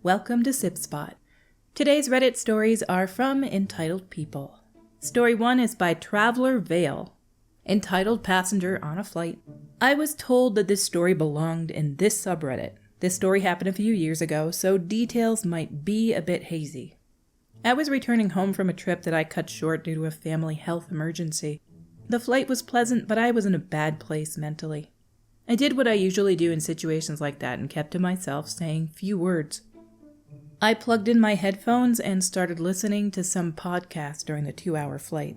Welcome to Sib Spot. Today's Reddit stories are from Entitled People. Story 1 is by Traveler Vale, entitled Passenger on a Flight. I was told that this story belonged in this subreddit. This story happened a few years ago, so details might be a bit hazy. I was returning home from a trip that I cut short due to a family health emergency. The flight was pleasant, but I was in a bad place mentally. I did what I usually do in situations like that and kept to myself, saying few words. I plugged in my headphones and started listening to some podcast during the 2-hour flight.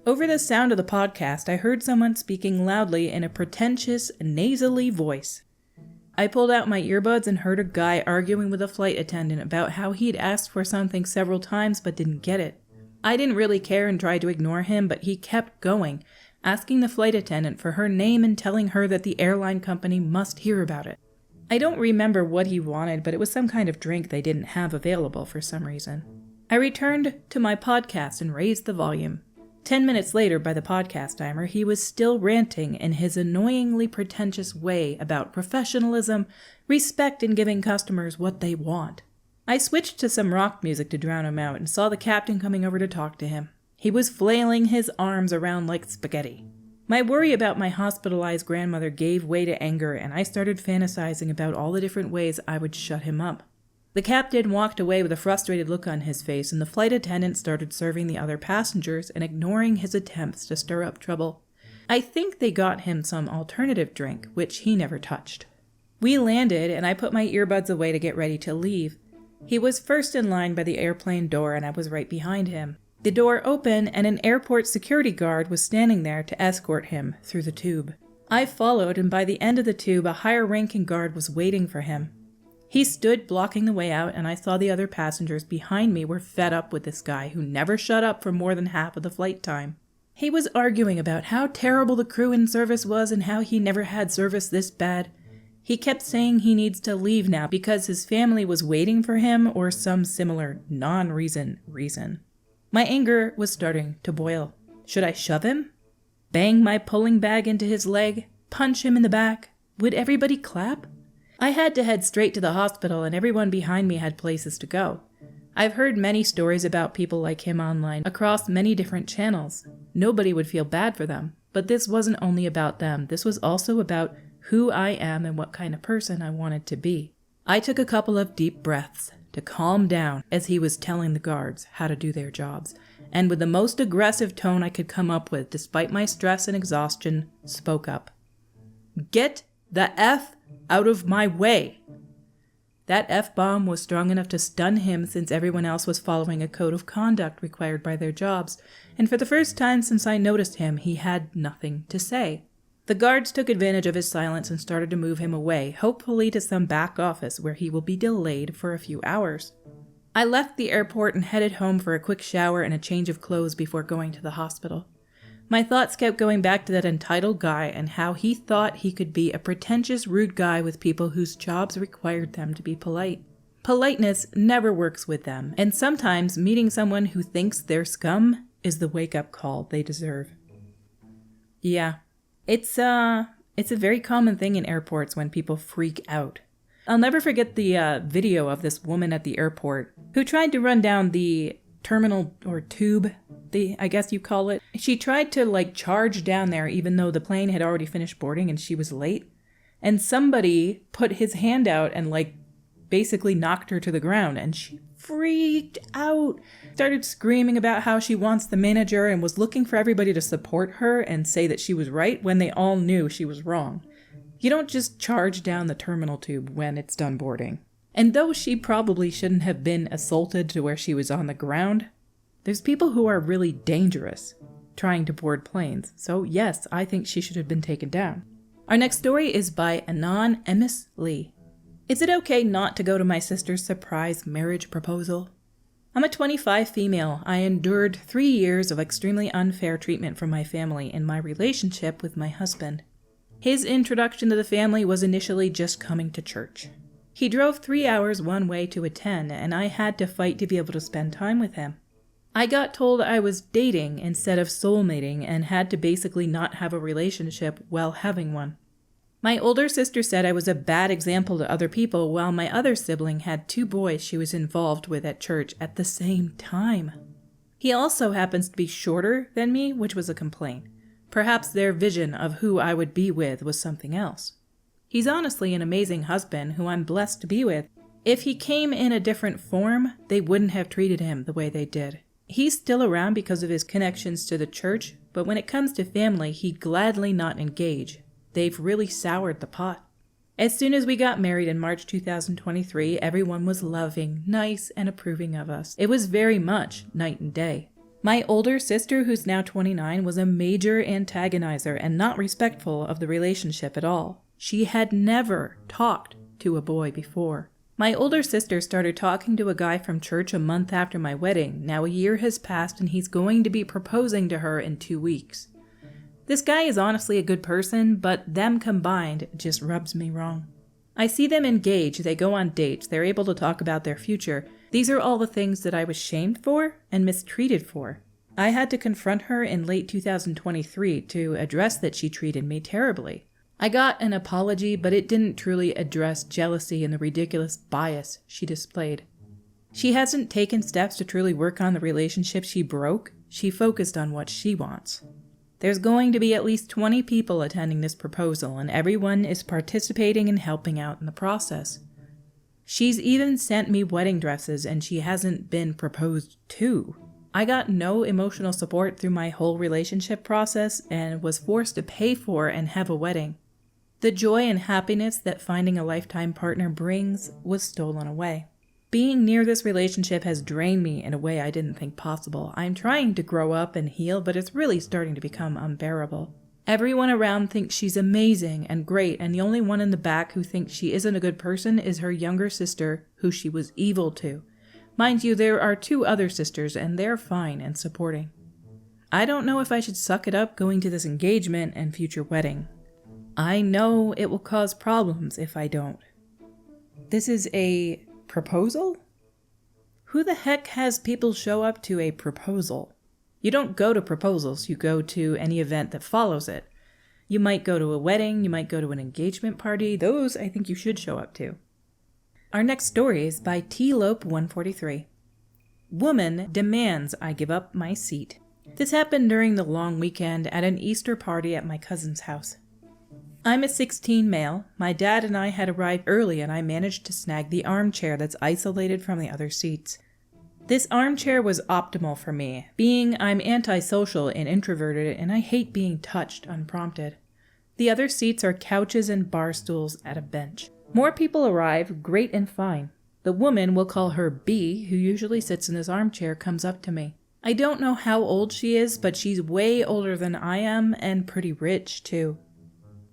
Over the sound of the podcast, I heard someone speaking loudly in a pretentious, nasally voice. I pulled out my earbuds and heard a guy arguing with a flight attendant about how he'd asked for something several times but didn't get it. I didn't really care and tried to ignore him, but he kept going, asking the flight attendant for her name and telling her that the airline company must hear about it. I don't remember what he wanted, but it was some kind of drink they didn't have available for some reason. I returned to my podcast and raised the volume. 10 minutes later, by the podcast timer, he was still ranting in his annoyingly pretentious way about professionalism, respect, and giving customers what they want. I switched to some rock music to drown him out and saw the captain coming over to talk to him. He was flailing his arms around like spaghetti. My worry about my hospitalized grandmother gave way to anger, and I started fantasizing about all the different ways I would shut him up. The captain walked away with a frustrated look on his face, and the flight attendant started serving the other passengers and ignoring his attempts to stir up trouble. I think they got him some alternative drink, which he never touched. We landed, and I put my earbuds away to get ready to leave. He was first in line by the airplane door, and I was right behind him. The door opened, and an airport security guard was standing there to escort him through the tube. I followed, and by the end of the tube, a higher-ranking guard was waiting for him. He stood blocking the way out, and I saw the other passengers behind me were fed up with this guy who never shut up for more than half of the flight time. He was arguing about how terrible the crew and service was and how he never had service this bad. He kept saying he needs to leave now because his family was waiting for him or some similar non-reason. My anger was starting to boil. Should I shove him? Bang my pulling bag into his leg? Punch him in the back? Would everybody clap? I had to head straight to the hospital, and everyone behind me had places to go. I've heard many stories about people like him online across many different channels. Nobody would feel bad for them, but this wasn't only about them. This was also about who I am and what kind of person I wanted to be. I took a couple of deep breaths to calm down as he was telling the guards how to do their jobs, and with the most aggressive tone I could come up with, despite my stress and exhaustion, spoke up. Get the F out of my way! That F-bomb was strong enough to stun him since everyone else was following a code of conduct required by their jobs, and for the first time since I noticed him, he had nothing to say. The guards took advantage of his silence and started to move him away, hopefully to some back office where he will be delayed for a few hours. I left the airport and headed home for a quick shower and a change of clothes before going to the hospital. My thoughts kept going back to that entitled guy and how he thought he could be a pretentious, rude guy with people whose jobs required them to be polite. Politeness never works with them, and sometimes meeting someone who thinks they're scum is the wake-up call they deserve. Yeah. It's a very common thing in airports when people freak out. I'll never forget the video of this woman at the airport who tried to run down the terminal or tube, I guess you call it. She tried to charge down there even though the plane had already finished boarding and she was late. And somebody put his hand out and basically knocked her to the ground, and she freaked out, started screaming about how she wants the manager and was looking for everybody to support her and say that she was right when they all knew she was wrong. You don't just charge down the terminal tube when it's done boarding. And though she probably shouldn't have been assaulted to where she was on the ground, there's people who are really dangerous trying to board planes. So yes, I think she should have been taken down. Our next story is by Anonymous Lee. Is it okay not to go to my sister's surprise marriage proposal? I'm a 25 female. I endured 3 years of extremely unfair treatment from my family in my relationship with my husband. His introduction to the family was initially just coming to church. He drove 3 hours one way to attend, and I had to fight to be able to spend time with him. I got told I was dating instead of soulmating and had to basically not have a relationship while having one. My older sister said I was a bad example to other people, while my other sibling had 2 boys she was involved with at church at the same time. He also happens to be shorter than me, which was a complaint. Perhaps their vision of who I would be with was something else. He's honestly an amazing husband who I'm blessed to be with. If he came in a different form, they wouldn't have treated him the way they did. He's still around because of his connections to the church, but when it comes to family, he'd gladly not engage. They've really soured the pot. As soon as we got married in March 2023, everyone was loving, nice, and approving of us. It was very much night and day. My older sister, who's now 29, was a major antagonizer and not respectful of the relationship at all. She had never talked to a boy before. My older sister started talking to a guy from church a month after my wedding. Now a year has passed and he's going to be proposing to her in 2 weeks. This guy is honestly a good person, but them combined just rubs me wrong. I see them engage, they go on dates, they're able to talk about their future. These are all the things that I was shamed for and mistreated for. I had to confront her in late 2023 to address that she treated me terribly. I got an apology, but it didn't truly address jealousy and the ridiculous bias she displayed. She hasn't taken steps to truly work on the relationship she broke. She focused on what she wants. There's going to be at least 20 people attending this proposal, and everyone is participating and helping out in the process. She's even sent me wedding dresses, and she hasn't been proposed to. I got no emotional support through my whole relationship process and was forced to pay for and have a wedding. The joy and happiness that finding a lifetime partner brings was stolen away. Being near this relationship has drained me in a way I didn't think possible. I'm trying to grow up and heal, but it's really starting to become unbearable. Everyone around thinks she's amazing and great, and the only one in the back who thinks she isn't a good person is her younger sister, who she was evil to. Mind you, there are 2 other sisters, and they're fine and supporting. I don't know if I should suck it up going to this engagement and future wedding. I know it will cause problems if I don't. This is a proposal? Who the heck has people show up to a proposal? You don't go to proposals, you go to any event that follows it. You might go to a wedding, you might go to an engagement party. Those I think you should show up to. Our next story is by Tlope143. Woman demands I give up my seat. This happened during the long weekend at an Easter party at my cousin's house. I'm a 16 male. My dad and I had arrived early and I managed to snag the armchair that's isolated from the other seats. This armchair was optimal for me, being I'm antisocial and introverted and I hate being touched unprompted. The other seats are couches and bar stools at a bench. More people arrive, great and fine. The woman, we'll call her B, who usually sits in this armchair, comes up to me. I don't know how old she is, but she's way older than I am and pretty rich too.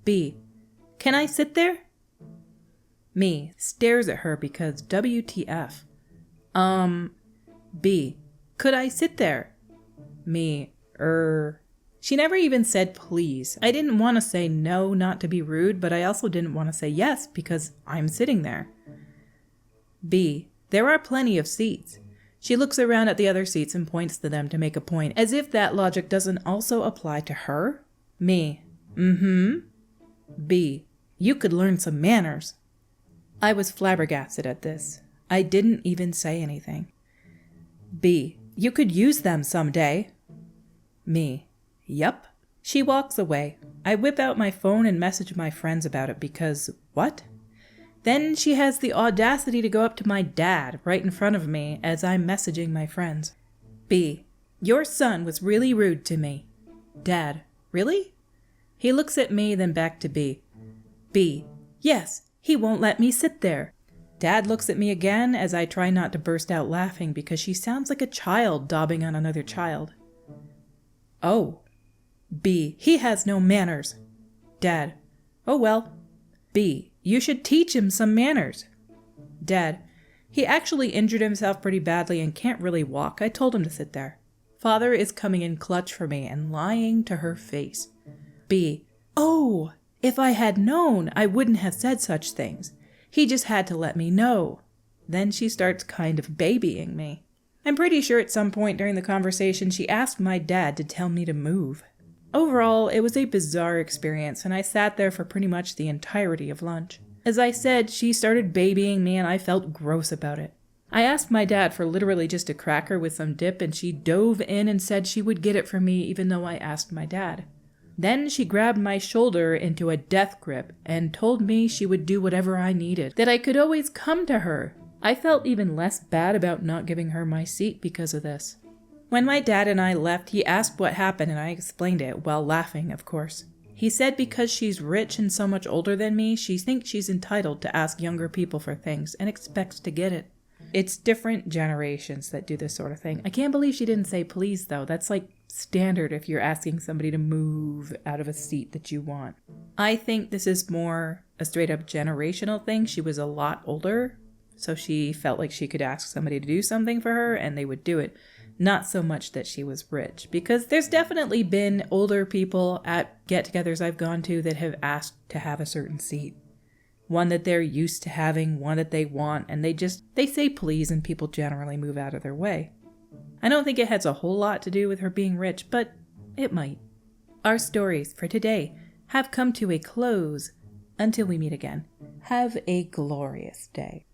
B. Can I sit there? Me. Stares at her because WTF. B. Could I sit there? Me. She never even said please. I didn't want to say no, not to be rude, but I also didn't want to say yes because I'm sitting there. B. There are plenty of seats. She looks around at the other seats and points to them to make a point, as if that logic doesn't also apply to her. Me. B. You could learn some manners. I was flabbergasted at this. I didn't even say anything. B. You could use them someday. Me. Yup. She walks away. I whip out my phone and message my friends about it because, what? Then she has the audacity to go up to my dad right in front of me as I'm messaging my friends. B. Your son was really rude to me. Dad. Really? He looks at me, then back to B. B. Yes, he won't let me sit there. Dad looks at me again as I try not to burst out laughing because she sounds like a child dobbing on another child. Oh. B. He has no manners. Dad. Oh well. B. You should teach him some manners. Dad. He actually injured himself pretty badly and can't really walk. I told him to sit there. Father is coming in clutch for me and lying to her face. B. Oh, if I had known, I wouldn't have said such things. He just had to let me know. Then she starts kind of babying me. I'm pretty sure at some point during the conversation she asked my dad to tell me to move. Overall, it was a bizarre experience, and I sat there for pretty much the entirety of lunch. As I said, she started babying me, and I felt gross about it. I asked my dad for literally just a cracker with some dip, and she dove in and said she would get it for me even though I asked my dad. Then she grabbed my shoulder into a death grip and told me she would do whatever I needed, that I could always come to her. I felt even less bad about not giving her my seat because of this. When my dad and I left, he asked what happened and I explained it, while laughing, of course. He said because she's rich and so much older than me, she thinks she's entitled to ask younger people for things and expects to get it. It's different generations that do this sort of thing. I can't believe she didn't say please, though. That's like standard if you're asking somebody to move out of a seat that you want. I think this is more a straight up generational thing. She was a lot older, so she felt like she could ask somebody to do something for her and they would do it. Not so much that she was rich, because there's definitely been older people at get-togethers I've gone to that have asked to have a certain seat. One that they're used to having, one that they want, and they say please and people generally move out of their way. I don't think it has a whole lot to do with her being rich, but it might. Our stories for today have come to a close. Until we meet again, have a glorious day.